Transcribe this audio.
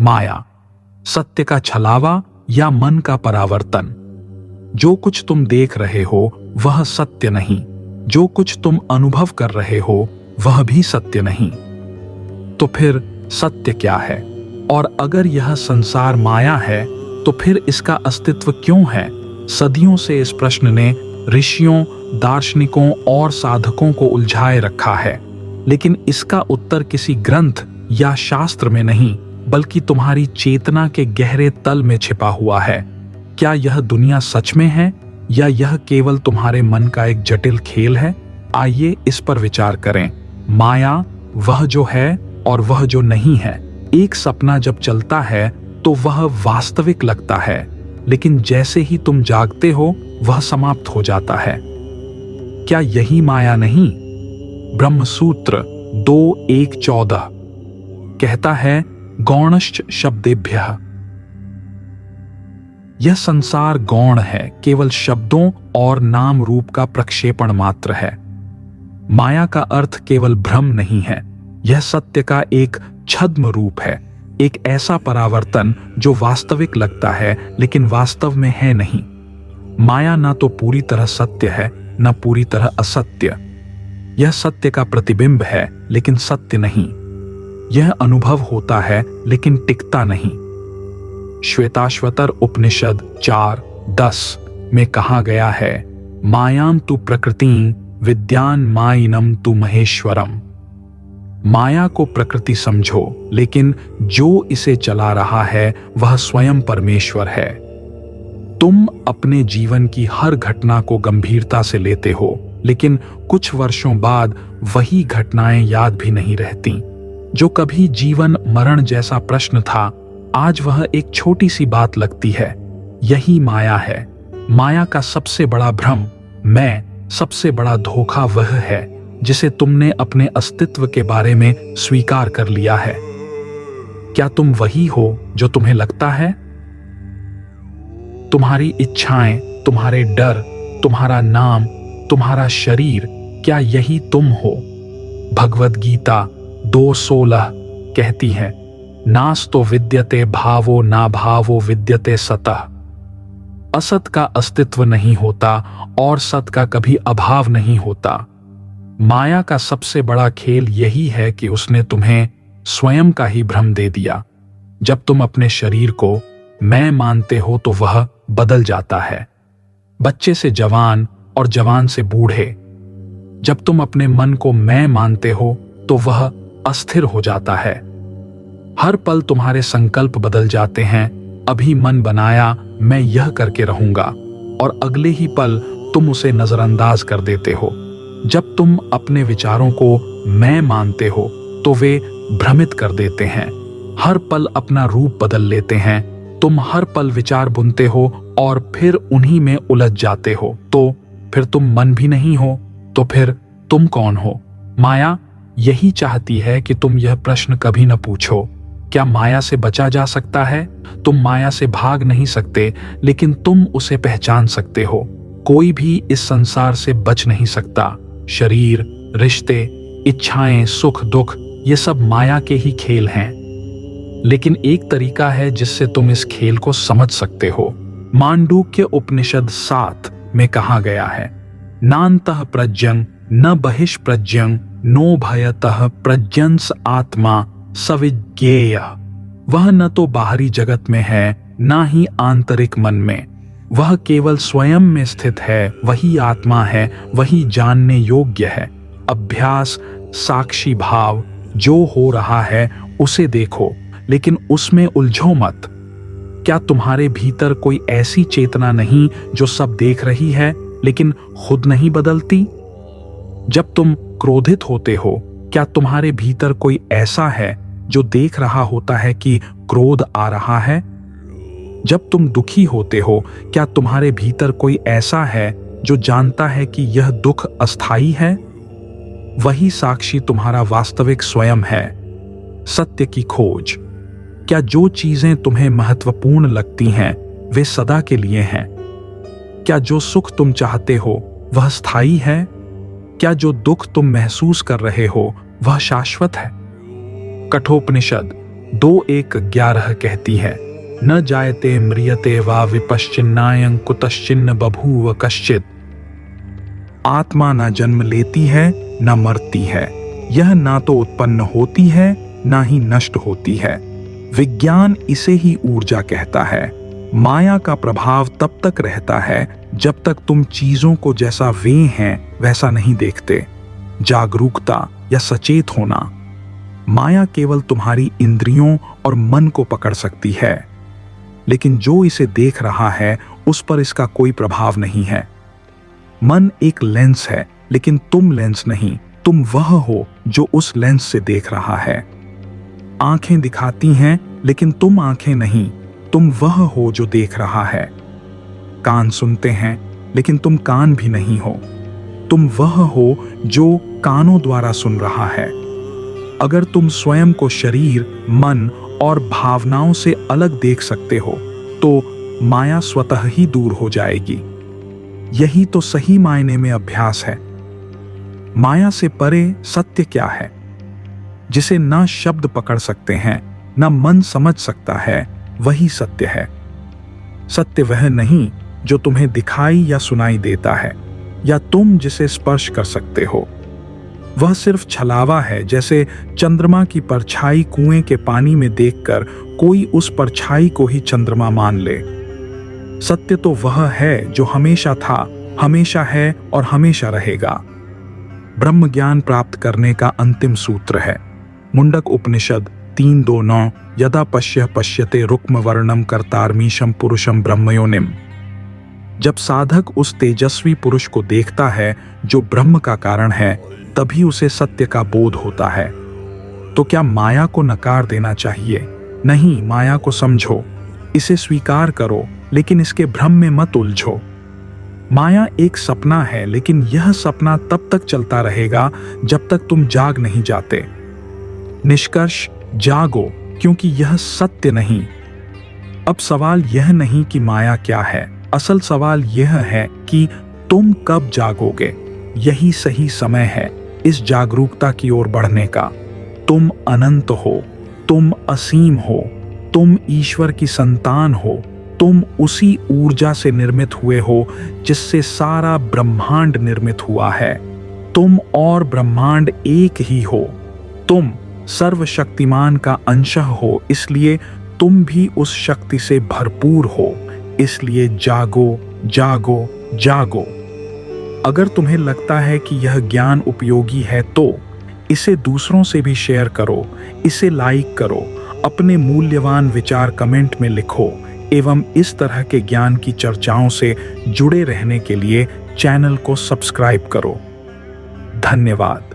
माया, सत्य का छलावा या मन का परावर्तन। जो कुछ तुम देख रहे हो वह सत्य नहीं, जो कुछ तुम अनुभव कर रहे हो वह भी सत्य नहीं। तो फिर सत्य क्या है? और अगर यह संसार माया है तो फिर इसका अस्तित्व क्यों है? सदियों से इस प्रश्न ने ऋषियों, दार्शनिकों और साधकों को उलझाए रखा है, लेकिन इसका उत्तर किसी ग्रंथ या शास्त्र में नहीं बल्कि तुम्हारी चेतना के गहरे तल में छिपा हुआ है। क्या यह दुनिया सच में है या यह केवल तुम्हारे मन का एक जटिल खेल है? आइए इस पर विचार करें। माया वह जो है और वह जो नहीं है। एक सपना जब चलता है तो वह वास्तविक लगता है, लेकिन जैसे ही तुम जागते हो वह समाप्त हो जाता है। क्या यही माया नहीं? ब्रह्मसूत्र 2:1-14 कहता है, गौणश्च शब्देभ्यः। यह संसार गौण है, केवल शब्दों और नाम रूप का प्रक्षेपण मात्र है। माया का अर्थ केवल भ्रम नहीं है, यह सत्य का एक छद्म रूप है, एक ऐसा परावर्तन जो वास्तविक लगता है लेकिन वास्तव में है नहीं। माया ना तो पूरी तरह सत्य है न पूरी तरह असत्य। यह सत्य का प्रतिबिंब है लेकिन सत्य नहीं। यह अनुभव होता है लेकिन टिकता नहीं। श्वेताश्वतर उपनिषद 4:10 में कहा गया है, मायां तु प्रकृतिं विद्यान मायिनम तु महेश्वरम। माया को प्रकृति समझो, लेकिन जो इसे चला रहा है वह स्वयं परमेश्वर है। तुम अपने जीवन की हर घटना को गंभीरता से लेते हो, लेकिन कुछ वर्षों बाद वही घटनाएं याद भी नहीं रहती। जो कभी जीवन मरण जैसा प्रश्न था, आज वह एक छोटी सी बात लगती है। यही माया है। माया का सबसे बड़ा भ्रम, मैं, सबसे बड़ा धोखा वह है जिसे तुमने अपने अस्तित्व के बारे में स्वीकार कर लिया है। क्या तुम वही हो जो तुम्हें लगता है? तुम्हारी इच्छाएं, तुम्हारे डर, तुम्हारा नाम, तुम्हारा शरीर, क्या यही तुम हो? भगवद गीता 2:16 कहती है, नास्तो विद्यते भावो ना भावो विद्यते सतः। असत का अस्तित्व नहीं होता और सत का कभी अभाव नहीं होता। माया का सबसे बड़ा खेल यही है कि उसने तुम्हें स्वयं का ही भ्रम दे दिया। जब तुम अपने शरीर को मैं मानते हो तो वह बदल जाता है, बच्चे से जवान और जवान से बूढ़े। जब तुम अपने मन को मैं मानते हो तो वह अस्थिर हो जाता है। हर पल तुम्हारे संकल्प बदल जाते हैं। अभी मन बनाया मैं यह करके रहूंगा, और अगले ही पल तुम उसे नजरअंदाज कर देते हो। जब तुम अपने विचारों को मैं मानते हो तो वे भ्रमित कर देते हैं। हर पल अपना रूप बदल लेते हैं। तुम हर पल विचार बुनते हो और फिर उन्हीं में उलझ जाते हो। तो फिर तुम मन भी नहीं हो, तो फिर तुम कौन हो? माया यही चाहती है कि तुम यह प्रश्न कभी न पूछो। क्या माया से बचा जा सकता है? तुम माया से भाग नहीं सकते, लेकिन तुम उसे पहचान सकते हो। कोई भी इस संसार से बच नहीं सकता। शरीर, रिश्ते, इच्छाएं, सुख दुख, ये सब माया के ही खेल हैं। लेकिन एक तरीका है जिससे तुम इस खेल को समझ सकते हो। मांडूक्य उपनिषद 7 में कहा गया है, नान्तः प्रज्ञं न बहिष्प्रज्ञं नो भयतः प्रज्ञंस आत्मा सविज्ञेय। वह न तो बाहरी जगत में है, ना ही आंतरिक मन में। वह केवल स्वयं में स्थित है। वही आत्मा है, वही जानने योग्य है। अभ्यास, साक्षी भाव, जो हो रहा है उसे देखो, लेकिन उसमें उलझो मत। क्या तुम्हारे भीतर कोई ऐसी चेतना नहीं जो सब देख रही है लेकिन खुद नहीं बदलती? जब तुम क्रोधित होते हो, क्या तुम्हारे भीतर कोई ऐसा है जो देख रहा होता है कि क्रोध आ रहा है? जब तुम दुखी होते हो, क्या तुम्हारे भीतर कोई ऐसा है जो जानता है कि यह दुख अस्थायी है? वही साक्षी तुम्हारा वास्तविक स्वयं है। सत्य की खोज। क्या जो चीजें तुम्हें महत्वपूर्ण लगती हैं वे सदा के लिए हैं? क्या जो सुख तुम चाहते हो वह स्थायी है? क्या जो दुख तुम महसूस कर रहे हो वह शाश्वत है? कठोपनिषद 2:1:11 कहती है, न जायते म्रियते वा विपश्चिन्नायं कुतश्चिन्न बभूव कश्चित। आत्मा न जन्म लेती है न मरती है, यह ना तो उत्पन्न होती है ना ही नष्ट होती है। विज्ञान इसे ही ऊर्जा कहता है। माया का प्रभाव तब तक रहता है जब तक तुम चीजों को जैसा वे हैं वैसा नहीं देखते। जागरूकता या सचेत होना। माया केवल तुम्हारी इंद्रियों और मन को पकड़ सकती है, लेकिन जो इसे देख रहा है उस पर इसका कोई प्रभाव नहीं है। मन एक लेंस है, लेकिन तुम लेंस नहीं, तुम वह हो जो उस लेंस से देख रहा है। आंखें दिखाती हैं, लेकिन तुम आंखें नहीं, तुम वह हो जो देख रहा है। कान सुनते हैं, लेकिन तुम कान भी नहीं हो, तुम वह हो जो कानों द्वारा सुन रहा है। अगर तुम स्वयं को शरीर, मन और भावनाओं से अलग देख सकते हो, तो माया स्वतः ही दूर हो जाएगी। यही तो सही मायने में अभ्यास है। माया से परे सत्य क्या है? जिसे न शब्द पकड़ सकते हैं, न मन समझ सकता है, वही सत्य है। सत्य वह नहीं जो तुम्हें दिखाई या सुनाई देता है, या तुम जिसे स्पर्श कर सकते हो। वह सिर्फ छलावा है, जैसे चंद्रमा की परछाई कुएं के पानी में देखकर कोई उस परछाई को ही चंद्रमा मान ले। सत्य तो वह है जो हमेशा था, हमेशा है और हमेशा रहेगा। ब्रह्म ज्ञान प्राप्त करने का अंतिम सूत्र है मुंडक उपनिषद 3:2:9 यदा पश्य पश्यते रुक्म वर्णम कर्तारमीशम पुरुषम ब्रह्मयोनिम। जब साधक उस तेजस्वी पुरुष को देखता है जो ब्रह्म का कारण है, तभी उसे सत्य का बोध होता है। तो क्या माया को नकार देना चाहिए? नहीं, माया को समझो, इसे स्वीकार करो, लेकिन इसके भ्रम में मत उलझो। माया एक सपना है, लेकिन यह सपना तब तक चलता रहेगा जब तक तुम जाग नहीं जाते। निष्कर्ष, जागो, क्योंकि यह सत्य नहीं। अब सवाल यह नहीं कि माया क्या है, असल सवाल यह है कि तुम कब जागोगे। यही सही समय है इस जागरूकता की ओर बढ़ने का। तुम अनंत हो, तुम असीम हो, तुम ईश्वर की संतान हो, तुम उसी ऊर्जा से निर्मित हुए हो जिससे सारा ब्रह्मांड निर्मित हुआ है। तुम और ब्रह्मांड एक ही हो। तुम सर्वशक्तिमान का अंश हो, इसलिए तुम भी उस शक्ति से भरपूर हो। इसलिए जागो, जागो, जागो। अगर तुम्हें लगता है कि यह ज्ञान उपयोगी है तो इसे दूसरों से भी शेयर करो, इसे लाइक करो, अपने मूल्यवान विचार कमेंट में लिखो एवं इस तरह के ज्ञान की चर्चाओं से जुड़े रहने के लिए चैनल को सब्सक्राइब करो। धन्यवाद।